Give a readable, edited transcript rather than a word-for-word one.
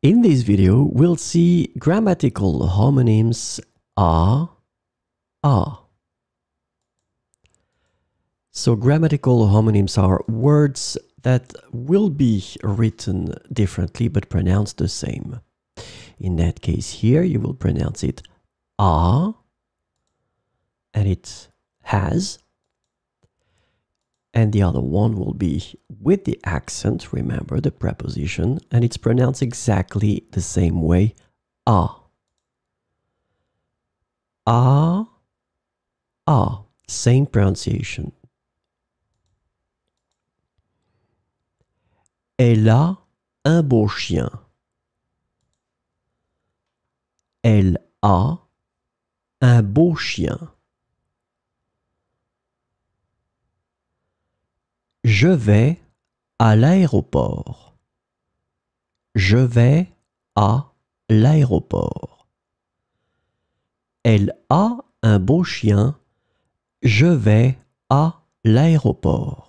In this video, we'll see grammatical homonyms are. So grammatical homonyms are words that will be written differently but pronounced the same. In that case here, you will pronounce it a, and it has. And the other one will be with the accent, remember the preposition, and it's pronounced exactly the same way, a. A, same pronunciation. Elle a un beau chien. Elle a un beau chien. Je vais à l'aéroport. Je vais à l'aéroport. Elle a un beau chien. Je vais à l'aéroport.